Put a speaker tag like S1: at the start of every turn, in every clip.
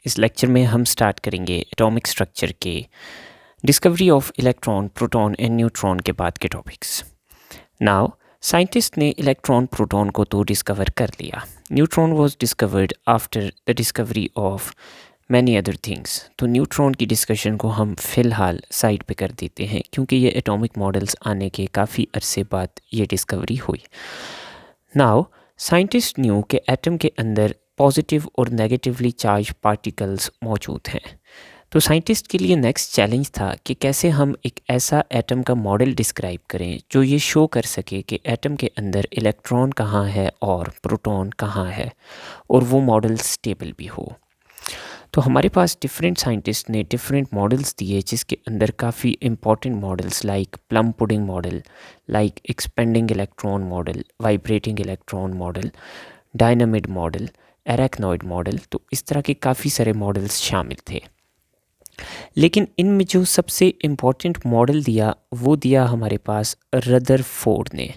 S1: इस लेक्चर में हम स्टार्ट करेंगे एटॉमिक स्ट्रक्चर के discovery of electron, proton and neutron के बाद के टॉपिक्स। नाउ साइंटिस्ट ने इलेक्ट्रॉन प्रोटॉन को तो डिस्कवर कर लिया। Neutron was discovered after the discovery of many other things. तो न्यूट्रॉन की डिस्कशन को हम फ़िलहाल साइड पे कर देते हैं क्योंकि ये एटॉमिक मॉडल्स आने के काफ़ी अरसे बाद ये डिस्कवरी हुई। नाउ साइंटिस्ट न्यू कि एटम के अंदर पॉजिटिव और नेगेटिवली चार्ज पार्टिकल्स मौजूद हैं। तो साइंटिस्ट के लिए नेक्स्ट चैलेंज था कि कैसे हम एक ऐसा एटम का मॉडल डिस्क्राइब करें जो ये शो कर सके कि एटम के अंदर इलेक्ट्रॉन कहाँ है और प्रोटॉन कहाँ है, और वो मॉडल स्टेबल भी हो। तो हमारे पास डिफरेंट साइंटिस्ट ने डिफरेंट मॉडल्स दिए, जिसके अंदर काफ़ी important models like plum pudding model, like expanding electron model, vibrating electron model, dynamid model, arachnoid model, तो इस तरह के काफ़ी सारे मॉडल्स शामिल थे। लेकिन इनमें जो सबसे इम्पॉर्टेंट मॉडल दिया वो दिया हमारे पास रदरफोर्ड ने।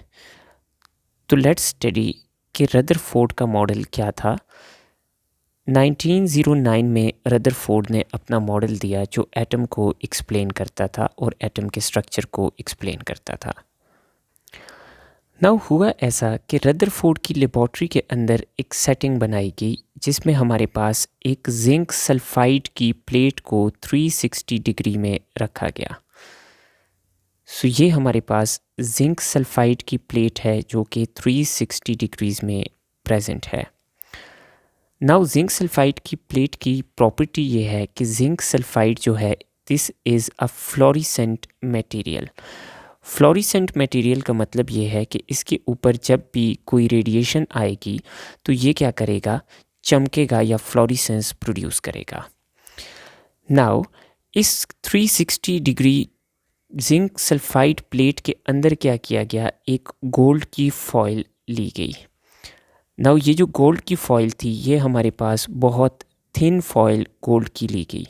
S1: तो लेट्स स्टडी कि रदरफोर्ड का मॉडल क्या था। 1909 में रदरफोर्ड ने अपना मॉडल दिया जो एटम को एक्सप्लेन करता था और एटम के स्ट्रक्चर को एक्सप्लेन करता था। नाउ हुआ ऐसा कि रदरफोर्ड की लेबॉर्ट्री के अंदर एक सेटिंग बनाई गई जिसमें हमारे पास एक जिंक सल्फाइड की प्लेट को 360 डिग्री में रखा गया। सो ये हमारे पास जिंक सल्फाइड की प्लेट है जो कि 360 डिग्रीज में प्रेजेंट है। नाउ जिंक सल्फाइड की प्लेट की प्रॉपर्टी ये है कि जिंक सल्फाइड जो है this is a fluorescent material. Fluorescent material का मतलब ये है कि इसके ऊपर जब भी कोई रेडिएशन आएगी तो ये क्या करेगा, चमकेगा या फ्लोरिसेंस प्रोड्यूस करेगा। नाउ इस 360 डिग्री जिंक सल्फाइड प्लेट के अंदर क्या किया गया, एक गोल्ड की फॉइल ली गई। नाउ ये जो गोल्ड की फॉइल थी ये हमारे पास बहुत थिन फॉइल गोल्ड की ली गई।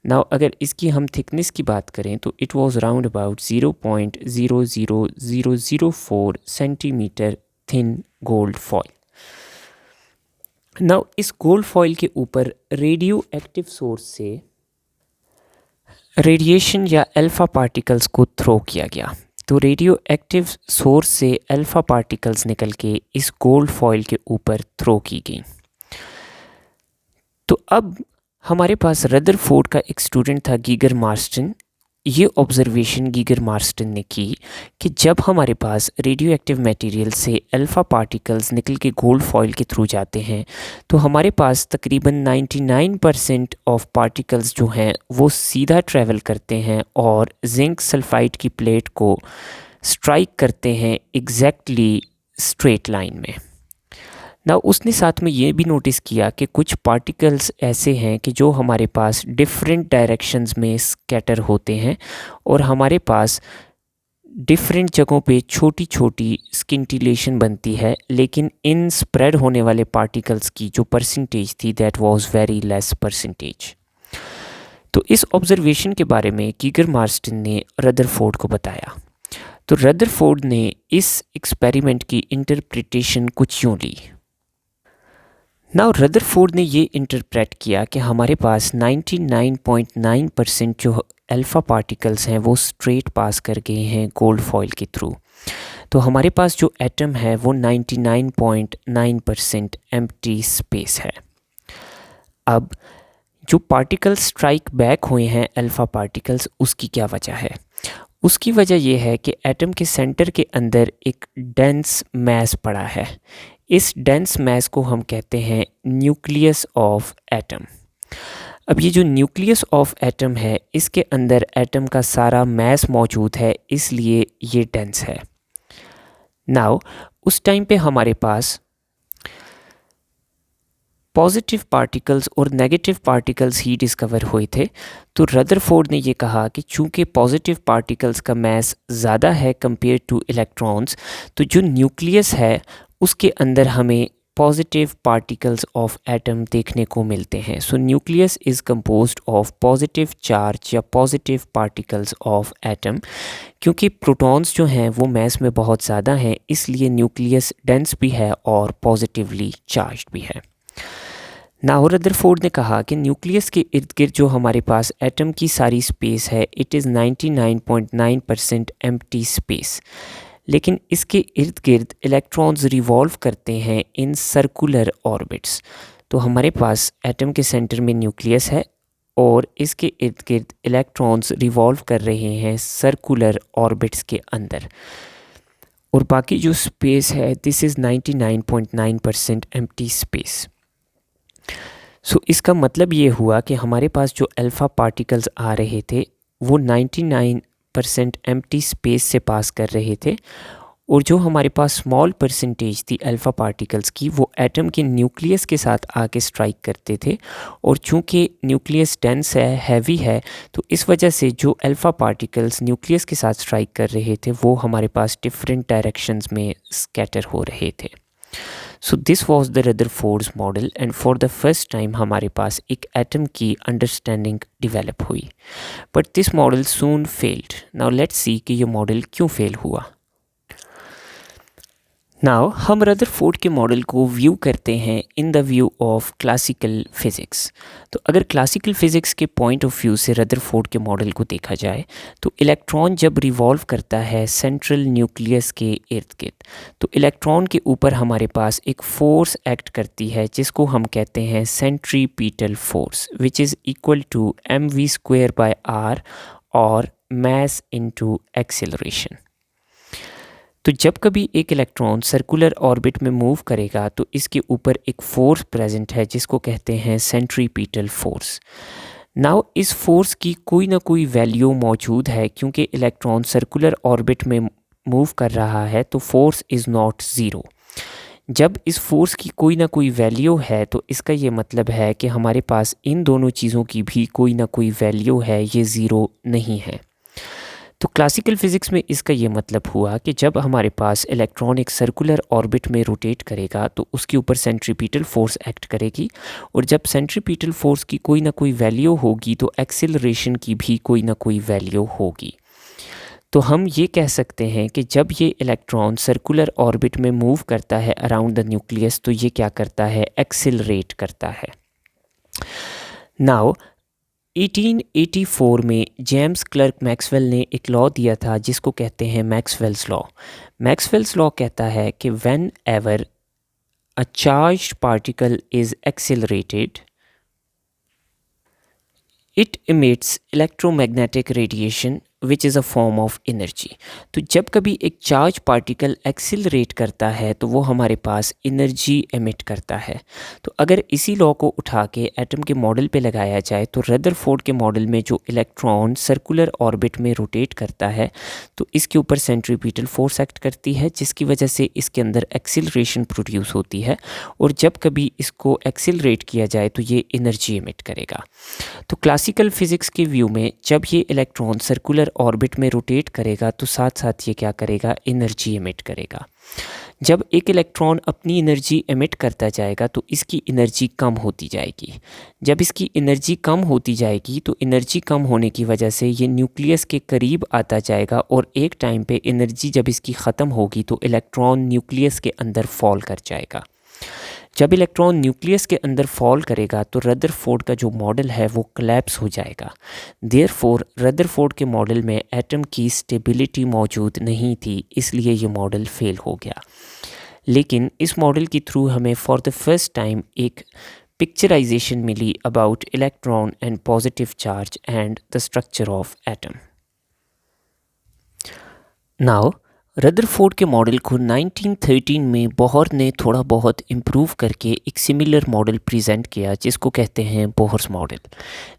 S1: नाउ अगर इसकी हम थिकनेस की बात करें तो it was round about 0.00004 centimetre thin gold foil. Now इस गोल्ड फॉइल के ऊपर रेडियो एक्टिव सोर्स से रेडिएशन या अल्फ़ा पार्टिकल्स को थ्रो किया गया। तो रेडियो एक्टिव सोर्स से अल्फ़ा पार्टिकल्स निकल के इस गोल्ड फॉइल के ऊपर थ्रो की गई। तो अब हमारे पास रदरफोर्ड का एक स्टूडेंट था गीगर मार्स्टन। ये ऑब्जर्वेशन गीगर मार्स्टन ने की कि जब हमारे पास रेडियो एक्टिव मटेरियल से अल्फ़ा पार्टिकल्स निकल के गोल्ड फॉइल के थ्रू जाते हैं तो हमारे पास तकरीबन 99% ऑफ पार्टिकल्स जो हैं वो सीधा ट्रैवल करते हैं और जिंक सल्फाइड की प्लेट को स्ट्राइक करते हैं एग्जैक्टली स्ट्रेट लाइन में। ना उसने साथ में ये भी नोटिस किया कि कुछ पार्टिकल्स ऐसे हैं कि जो हमारे पास डिफरेंट डायरेक्शंस में स्कैटर होते हैं और हमारे पास डिफरेंट जगहों पे छोटी छोटी स्किंटिलेशन बनती है, लेकिन इन स्प्रेड होने वाले पार्टिकल्स की जो परसेंटेज थी that was very less percentage. तो इस ऑब्जर्वेशन के बारे में गीगर मार्स्टन ने रदरफोर्ड को बताया। तो रदरफोर्ड ने इस एक्सपेरिमेंट की इंटरप्रिटेशन कुछ यूँ ली। नाउ रदरफोर्ड ने ये इंटरप्रेट किया कि हमारे पास 99.9% जो अल्फ़ा पार्टिकल्स हैं वो स्ट्रेट पास कर गए हैं गोल्ड फॉइल के थ्रू। तो हमारे पास जो एटम है वो 99.9% एम्प्टी स्पेस है। अब जो पार्टिकल्स स्ट्राइक बैक हुए हैं अल्फ़ा पार्टिकल्स, उसकी क्या वजह है? उसकी वजह यह है कि एटम के सेंटर के अंदर एक डेंस मैस पड़ा है। इस डेंस मैस को हम कहते हैं न्यूक्लियस ऑफ एटम। अब ये जो न्यूक्लियस ऑफ एटम है इसके अंदर एटम का सारा मैस मौजूद है, इसलिए ये डेंस है। नाउ उस टाइम पे हमारे पास पॉजिटिव पार्टिकल्स और नेगेटिव पार्टिकल्स ही डिस्कवर हुए थे। तो रदरफोर्ड ने ये कहा कि चूंकि पॉजिटिव पार्टिकल्स का मैस ज़्यादा है कंपेयर टू इलेक्ट्रॉन्स, तो जो न्यूक्लियस है उसके अंदर हमें पॉजिटिव पार्टिकल्स ऑफ एटम देखने को मिलते हैं। सो nucleus is composed of positive charge या पॉजिटिव पार्टिकल्स ऑफ एटम। क्योंकि प्रोटॉन्स जो हैं वो मैस में बहुत ज़्यादा हैं, इसलिए न्यूक्लियस डेंस भी है और पॉजिटिवली चार्ज्ड भी है। नाउ रदरफोर्ड ने कहा कि न्यूक्लियस के इर्द गिर्द जो हमारे पास एटम की सारी स्पेस है इट इज़ 99.9% एम्प्टी स्पेस, लेकिन इसके इर्द गिर्द इलेक्ट्रॉन्स रिवॉल्व करते हैं इन सर्कुलर ऑर्बिट्स। तो हमारे पास एटम के सेंटर में न्यूक्लियस है और इसके इर्द गिर्द इलेक्ट्रॉन्स रिवॉल्व कर रहे हैं सर्कुलर ऑर्बिट्स के अंदर, और बाकी जो स्पेस है दिस इज़ 99.9% एम्प्टी स्पेस। सो इसका मतलब ये हुआ कि हमारे पास जो अल्फ़ा पार्टिकल्स आ रहे थे वो 99% एम्प्टी स्पेस से पास कर रहे थे, और जो हमारे पास स्मॉल परसेंटेज थी अल्फ़ा पार्टिकल्स की वो एटम के न्यूक्लियस के साथ आके स्ट्राइक करते थे, और चूँकि न्यूक्लियस डेंस है, हैवी है, तो इस वजह से जो अल्फ़ा पार्टिकल्स न्यूक्लियस के साथ स्ट्राइक कर रहे थे वो हमारे पास डिफरेंट डायरेक्शंस में स्कैटर हो रहे थे। So this was the Rutherford's model, and for the first time हमारे पास एक एटम की अंडरस्टैंडिंग डेवलप हुई। But this model soon failed. Now let's see कि ये मॉडल क्यों फेल हुआ। नाउ हम रदरफोर्ड के मॉडल को व्यू करते हैं in the view of classical physics. तो अगर क्लासिकल फ़िज़िक्स के पॉइंट ऑफ व्यू से रदरफोर्ड के मॉडल को देखा जाए तो इलेक्ट्रॉन जब रिवॉल्व करता है सेंट्रल न्यूक्लियस के इर्द गिर्द, तो इलेक्ट्रॉन के ऊपर हमारे पास एक फ़ोर्स एक्ट करती है जिसको हम कहते हैं centripetal force, which is equal to mv²/r और मास इनटू एक्सेलरेशन। तो जब कभी एक इलेक्ट्रॉन सर्कुलर ऑर्बिट में मूव करेगा तो इसके ऊपर एक फोर्स प्रेजेंट है जिसको कहते हैं सेंट्रीपीटल फोर्स। नाउ इस फोर्स की कोई ना कोई वैल्यू मौजूद है, क्योंकि इलेक्ट्रॉन सर्कुलर ऑर्बिट में मूव कर रहा है तो फोर्स इज़ नॉट ज़ीरो। जब इस फोर्स की कोई ना कोई वैल्यू है तो इसका ये मतलब है कि हमारे पास इन दोनों चीज़ों की भी कोई ना कोई वैल्यू है, ये ज़ीरो नहीं है। तो क्लासिकल फ़िज़िक्स में इसका ये मतलब हुआ कि जब हमारे पास इलेक्ट्रॉन एक सर्कुलर ऑर्बिट में रोटेट करेगा तो उसके ऊपर सेंट्रीपीटल फोर्स एक्ट करेगी, और जब सेंट्रीपीटल फोर्स की कोई ना कोई वैल्यू होगी तो एक्सेलरेशन की भी कोई ना कोई वैल्यू होगी। तो हम ये कह सकते हैं कि जब ये इलेक्ट्रॉन सर्कुलर ऑर्बिट में मूव करता है अराउंड द न्यूक्लियस तो ये क्या करता है, एक्सेलरेट करता है। नाउ 1884 में जेम्स क्लर्क मैक्सवेल ने एक लॉ दिया था जिसको कहते हैं मैक्सवेल्स लॉ। मैक्सवेल्स लॉ कहता है कि when ever a charged particle is accelerated it emits electromagnetic radiation which is a form of energy. तो जब कभी एक चार्ज पार्टिकल एक्सिलरेट करता है तो वो हमारे पास एनर्जी एमिट करता है। तो अगर इसी लॉ को उठा के एटम के मॉडल पे लगाया जाए तो रदरफोर्ड के मॉडल में जो इलेक्ट्रॉन सर्कुलर ऑर्बिट में रोटेट करता है तो इसके ऊपर सेंट्रीपीटल फोर्स एक्ट करती है, जिसकी वजह से इसके अंदर एक्सिलरेशन प्रोड्यूस होती है, और जब कभी इसको एक्सिलरेट किया जाए तो ये एनर्जी एमिट करेगा। तो क्लासिकल फिज़िक्स के व्यू में जब ये इलेक्ट्रॉन सर्कुलर ऑर्बिट में रोटेट करेगा तो साथ साथ ये क्या करेगा, एनर्जी एमिट करेगा। जब एक इलेक्ट्रॉन अपनी एनर्जी एमिट करता जाएगा तो इसकी एनर्जी कम होती जाएगी। जब इसकी एनर्जी कम होती जाएगी तो एनर्जी कम होने की वजह से ये न्यूक्लियस के करीब आता जाएगा, और एक टाइम पे एनर्जी जब इसकी ख़त्म होगी तो इलेक्ट्रॉन न्यूक्लियस के अंदर फॉल कर जाएगा। जब इलेक्ट्रॉन न्यूक्लियस के अंदर फॉल करेगा तो रदरफोर्ड का जो मॉडल है वो कोलैप्स हो जाएगा। देयरफॉर रदरफोर्ड के मॉडल में एटम की स्टेबिलिटी मौजूद नहीं थी, इसलिए ये मॉडल फेल हो गया। लेकिन इस मॉडल के थ्रू हमें फॉर द फर्स्ट टाइम एक पिक्चराइजेशन मिली about electron and positive charge and the structure of atom. Now Rutherford के मॉडल को 1913 में बोहर ने थोड़ा बहुत इम्प्रूव करके एक सिमिलर मॉडल प्रेजेंट किया जिसको कहते हैं बोहर्स मॉडल।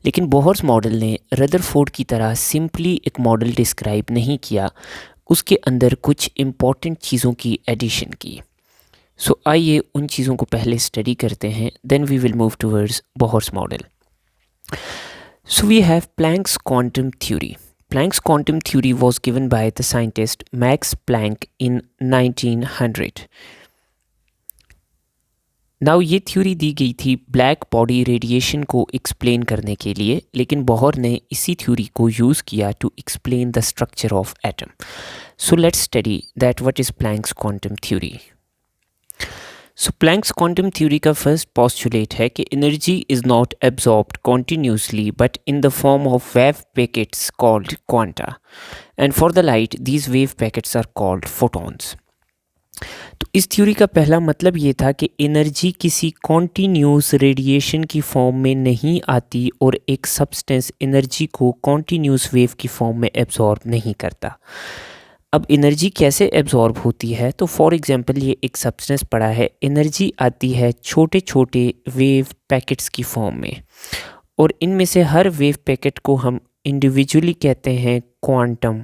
S1: लेकिन बोहर्स मॉडल ने रदरफोर्ड की तरह सिंपली एक मॉडल डिस्क्राइब नहीं किया, उसके अंदर कुछ इम्पॉर्टेंट चीज़ों की एडिशन की। सो आइए उन चीज़ों को पहले स्टडी करते हैं, then we will move towards Bohr's model. So we have Planck's quantum theory. Planck's quantum theory was given by the scientist Max Planck in 1900. Now ये थ्योरी दी गई थी ब्लैक बॉडी रेडिएशन को एक्सप्लेन करने के लिए, लेकिन बोहर ने इसी थ्योरी को यूज़ किया to explain the structure of atom. So let's study that what is Planck's quantum theory. So Planck's quantum theory का फर्स्ट पॉस्टुलेट है कि energy is not absorbed continuously but in the form of wave packets called quanta, and for the light these wave packets are called photons. तो इस theory का पहला मतलब ये था कि एनर्जी किसी कॉन्टीन्यूस रेडिएशन की फॉर्म में नहीं आती और एक सब्सटेंस एनर्जी को कॉन्टीन्यूस वेव की फॉर्म में एब्जॉर्ब नहीं करता। अब एनर्जी कैसे एब्जॉर्ब होती है, तो फॉर एग्जांपल ये एक सब्सटेंस पड़ा है, एनर्जी आती है छोटे छोटे वेव पैकेट्स की फॉर्म में, और इनमें से हर वेव पैकेट को हम इंडिविजुअली कहते हैं क्वांटम,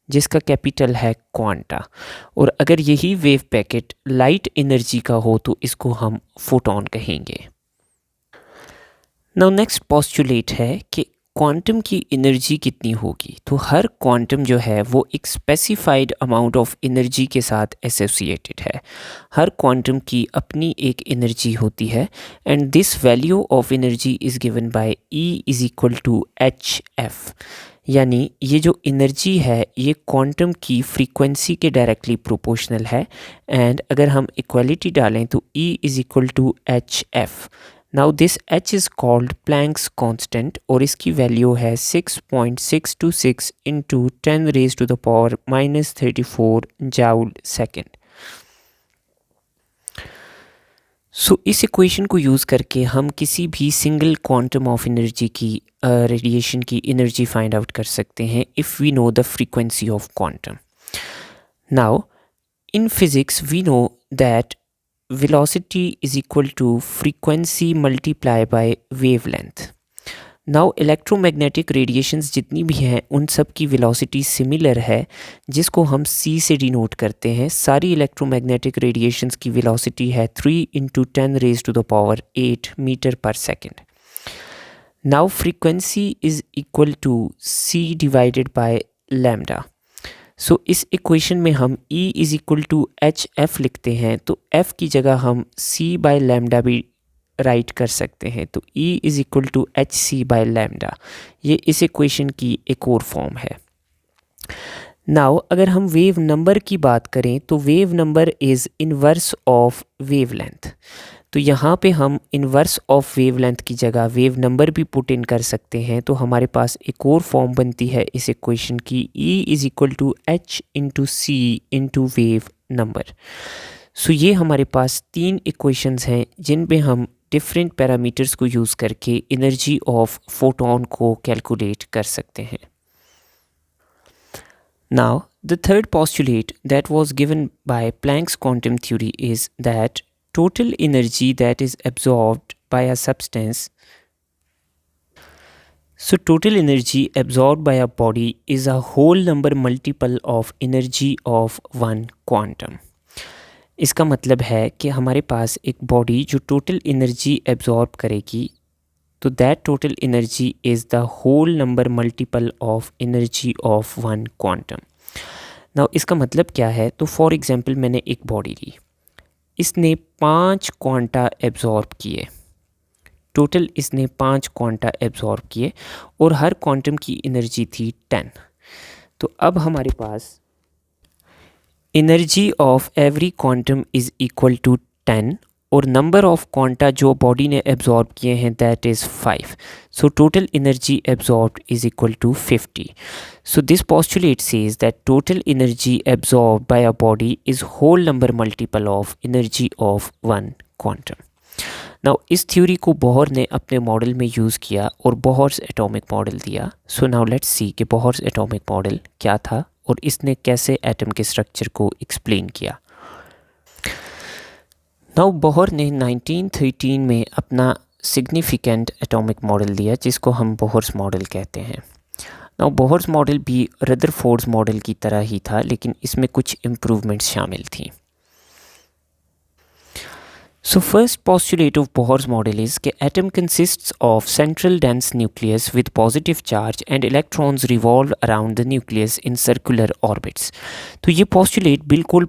S1: जिसका कैपिटल है क्वांटा। और अगर यही वेव पैकेट लाइट एनर्जी का हो तो इसको हम फोटॉन कहेंगे। नाउ नेक्स्ट पॉस्टुलेट है कि क्वांटम की एनर्जी कितनी होगी। तो हर क्वांटम जो है वो एक स्पेसिफाइड अमाउंट ऑफ एनर्जी के साथ एसोसिएटेड है। हर क्वांटम की अपनी एक एनर्जी होती है, and this value of energy is given by E is equal to HF। यानी ये जो एनर्जी है ये क्वांटम की फ्रीक्वेंसी के डायरेक्टली प्रोपोर्शनल है, एंड अगर हम इक्वालिटी डालें तो E is equal to HF। Now this H is called Planck's constant और इसकी वैल्यू है 6.626 into 10 raise to the power -34 joule second. So इस इक्वेशन को यूज़ करके हम किसी भी सिंगल क्वांटम ऑफ एनर्जी की रेडिएशन की एनर्जी फाइंड आउट कर सकते हैं if we know the frequency of quantum. Now in physics we know that velocity is equal to frequency multiplied by wavelength. Now electromagnetic radiations जितनी भी हैं उन सब की velocity similar है, जिसको हम c से डिनोट करते हैं। सारी electromagnetic radiations की velocity है 3 into 10 raised to the power 8 meter per second. Now frequency is equal to c divided by lambda. सो इस इक्वेशन में हम E is equal to HF लिखते हैं, तो F की जगह हम C बाय लैम्डा भी राइट कर सकते हैं। तो E is equal to HC by lambda, ये इस इक्वेशन की एक और फॉर्म है। नाउ अगर हम वेव नंबर की बात करें तो wave number is inverse of wavelength. तो यहाँ पे हम इनवर्स ऑफ वेवलेंथ की जगह वेव नंबर भी पुट इन कर सकते हैं। तो हमारे पास एक और फॉर्म बनती है इस इक्वेशन की, E is equal to H into C into wave number. So ये हमारे पास तीन इक्वेशंस हैं जिन पे हम डिफरेंट पैरामीटर्स को यूज़ करके एनर्जी ऑफ फोटोन को कैलकुलेट कर सकते हैं। Now, the third postulate that was given by Planck's quantum theory is that total energy that is absorbed by a substance. So, total energy absorbed by a body is a whole number multiple of energy of one quantum. इसका मतलब है कि हमारे पास एक body जो total energy absorb करेगी, तो that total energy is the whole number multiple of energy of one quantum. Now इसका मतलब क्या है, तो फॉर एग्जांपल मैंने एक बॉडी ली, इसने 5 क्वांटा एब्जॉर्ब किए, टोटल इसने 5 क्वांटा एब्जॉर्ब किए और हर क्वांटम की एनर्जी थी 10। तो अब हमारे पास energy of every quantum is equal to 10 और नंबर ऑफ क्वांटा जो बॉडी ने एब्जॉर्ब किए हैं that is 5। So total energy absorbed is equal to 50। So this postulate says that total energy absorbed by a body is whole number multiple of energy of one quantum. Now इस theory को Bohr ने अपने model में use किया और Bohr's atomic model दिया। So now let's see कि Bohr's atomic model क्या था और इसने कैसे एटम के स्ट्रक्चर को एक्सप्लेन किया। नाउ बोहर ने 1913 में अपना सिग्निफिकेंट एटॉमिक मॉडल दिया जिसको हम बोहर्स मॉडल कहते हैं। नाउ बोहर्स मॉडल भी रदरफोर्ड्स मॉडल की तरह ही था, लेकिन इसमें कुछ इम्प्रूवमेंट्स शामिल थी। So first postulate of Bohr's model is कि atom consists of central dense nucleus with positive charge and electrons revolve around the nucleus in circular orbits। तो ये postulate बिल्कुल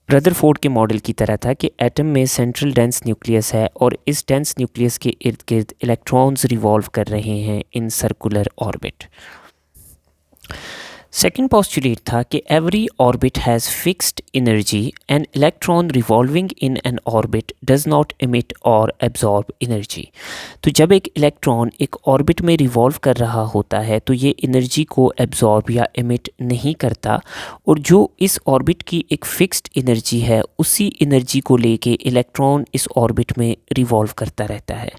S1: रदरफोर्ड के मॉडल की तरह था कि एटम में सेंट्रल डेंस न्यूक्लियस है और इस डेंस न्यूक्लियस के इर्द गिर्द इलेक्ट्रॉन्स रिवॉल्व कर रहे हैं in circular orbit. Second postulate था कि every orbit has fixed energy and electron revolving in an orbit does not emit और एब्जॉर्ब एनर्जी। तो जब एक इलेक्ट्रॉन एक ऑर्बिट में रिवॉल्व कर रहा होता है तो ये एनर्जी को एब्जॉर्ब या एमिट नहीं करता, और जो इस ऑर्बिट की एक फिक्स्ड एनर्जी है उसी एनर्जी को लेके इलेक्ट्रॉन इस ऑर्बिट में रिवॉल्व करता रहता है।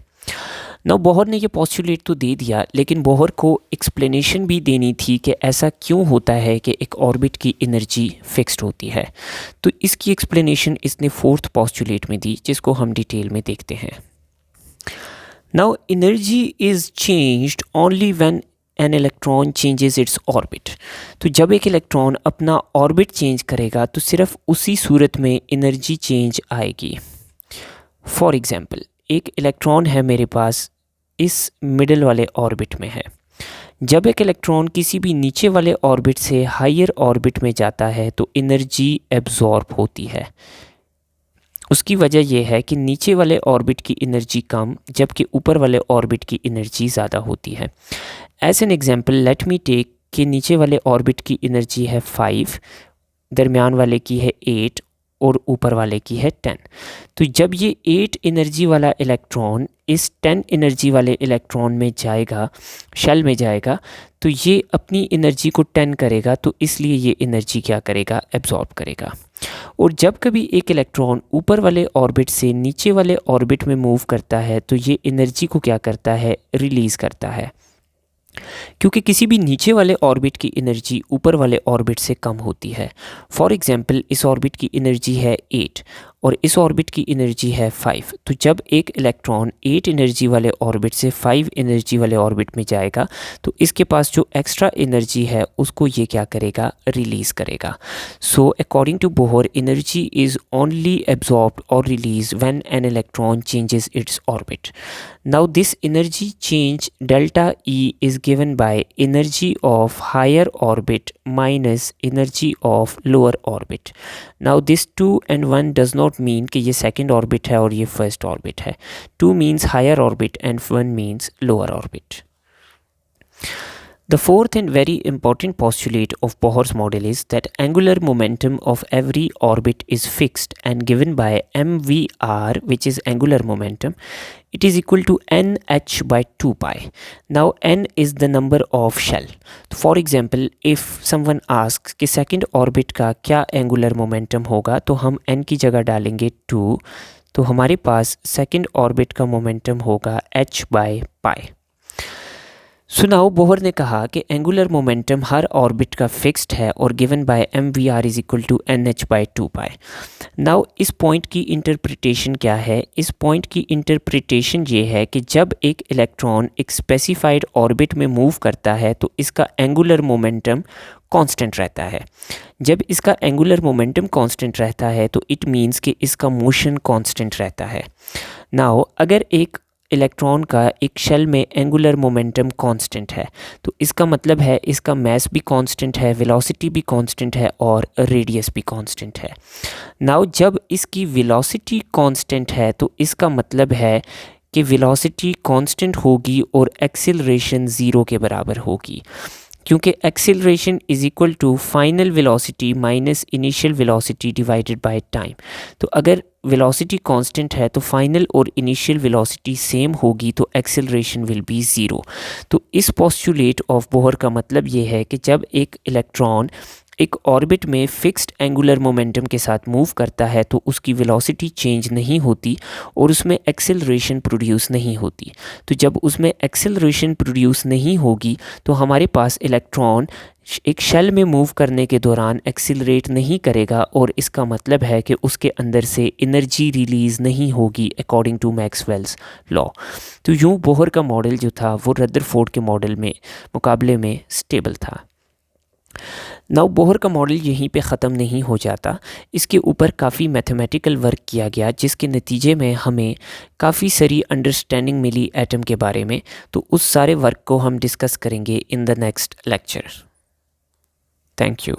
S1: ना बोहर ने ये पॉस्टुलेट तो दे दिया, लेकिन बोहर को एक्सप्लेनेशन भी देनी थी कि ऐसा क्यों होता है कि एक ऑर्बिट की एनर्जी फिक्स्ड होती है। तो इसकी एक्सप्लेनेशन इसने फोर्थ पॉस्टुलेट में दी, जिसको हम डिटेल में देखते हैं। Now energy is changed only when an electron changes its orbit. तो जब एक इलेक्ट्रॉन अपना ऑर्बिट चेंज करेगा तो सिर्फ उसी सूरत में एनर्जी चेंज आएगी। फॉर एग्ज़ाम्पल, एक इलेक्ट्रॉन है मेरे पास, इस मिडल वाले ऑर्बिट में है। जब एक इलेक्ट्रॉन किसी भी नीचे वाले ऑर्बिट से हायर ऑर्बिट में जाता है तो एनर्जी एब्जॉर्ब होती है। उसकी वजह यह है कि नीचे वाले ऑर्बिट की एनर्जी कम, जबकि ऊपर वाले ऑर्बिट की एनर्जी ज़्यादा होती है। As an example let me take कि नीचे वाले ऑर्बिट की एनर्जी है 5, दरमियान वाले की है 8 और ऊपर वाले की है 10। तो जब ये 8 एनर्जी वाला इलेक्ट्रॉन इस 10 एनर्जी वाले इलेक्ट्रॉन में जाएगा, शेल में जाएगा, तो ये अपनी एनर्जी को 10 करेगा, तो इसलिए ये एनर्जी क्या करेगा, एब्जॉर्ब करेगा। और जब कभी एक इलेक्ट्रॉन ऊपर वाले ऑर्बिट से नीचे वाले ऑर्बिट में मूव करता है तो ये एनर्जी को क्या करता है, रिलीज़ करता है, क्योंकि किसी भी नीचे वाले ऑर्बिट की एनर्जी ऊपर वाले ऑर्बिट से कम होती है। फॉर एग्जांपल इस ऑर्बिट की एनर्जी है 8 और इस ऑर्बिट की एनर्जी है 5। तो जब एक इलेक्ट्रॉन 8 एनर्जी वाले ऑर्बिट से 5 एनर्जी वाले ऑर्बिट में जाएगा तो इसके पास जो एक्स्ट्रा एनर्जी है उसको ये क्या करेगा, रिलीज़ करेगा। So according to Bohr energy is only absorbed और release when an electron changes its orbit. Now this energy change delta E is given by energy of higher orbit minus energy of lower orbit. Now this 2 and 1 does not mean कि ये second orbit है और ये first orbit है। 2 means higher orbit and 1 means lower orbit. The fourth and very important postulate of Bohr's model is that angular momentum of every orbit is fixed and given by mvr, which is angular momentum. It is equal to nh by 2 pi. Now n is the number of shell. For example, if someone asks कि second orbit का क्या angular momentum होगा, तो हम n की जगह डालेंगे 2, तो हमारे पास second orbit का momentum होगा h by pi. सुनाओ बोहर ने कहा कि एंगुलर मोमेंटम हर ऑर्बिट का फिक्स्ड है और given by mvr is equal to nh by 2 pi. Now इस पॉइंट की इंटरप्रिटेशन क्या है? इस पॉइंट की इंटरप्रिटेशन ये है कि जब एक इलेक्ट्रॉन एक स्पेसिफाइड ऑर्बिट में मूव करता है तो इसका एंगुलर मोमेंटम कांस्टेंट रहता है। जब इसका एंगुलर मोमेंटम कांस्टेंट रहता है तो इट मीन्स कि इसका मोशन कांस्टेंट रहता है। नाउ अगर एक इलेक्ट्रॉन का एक शेल में एंगुलर मोमेंटम कांस्टेंट है तो इसका मतलब है इसका मास भी कांस्टेंट है, वेलोसिटी भी कांस्टेंट है और रेडियस भी कांस्टेंट है। नाउ जब इसकी वेलोसिटी कांस्टेंट है तो इसका मतलब है कि वेलोसिटी कांस्टेंट होगी और एक्सीलरेशन ज़ीरो के बराबर होगी, क्योंकि acceleration is equal to final velocity minus initial velocity divided by time. तो अगर वेलोसिटी कांस्टेंट है तो फाइनल और इनिशियल वेलोसिटी सेम होगी, तो एक्सीलरेशन विल बी ज़ीरो। तो इस पोस्टुलेट ऑफ बोहर का मतलब ये है कि जब एक इलेक्ट्रॉन एक ऑर्बिट में फिक्स्ड एंगुलर मोमेंटम के साथ मूव करता है तो उसकी वेलोसिटी चेंज नहीं होती और उसमें एक्सेलरेशन प्रोड्यूस नहीं होती। तो जब उसमें एक्सेलरेशन प्रोड्यूस नहीं होगी तो हमारे पास इलेक्ट्रॉन एक शेल में मूव करने के दौरान एक्सीलरेट नहीं करेगा और इसका मतलब है कि उसके अंदर से एनर्जी रिलीज़ नहीं होगी अकॉर्डिंग टू मैक्सवेल्स लॉ। तो यूँ बोहर का मॉडल जो था वो रदरफोर्ड के मॉडल में मुकाबले में स्टेबल था। नाउ बोहर का मॉडल यहीं पे ख़त्म नहीं हो जाता, इसके ऊपर काफ़ी मैथमेटिकल वर्क किया गया जिसके नतीजे में हमें काफ़ी सारी अंडरस्टैंडिंग मिली एटम के बारे में। तो उस सारे वर्क को हम डिस्कस करेंगे in the next lecture. Thank you.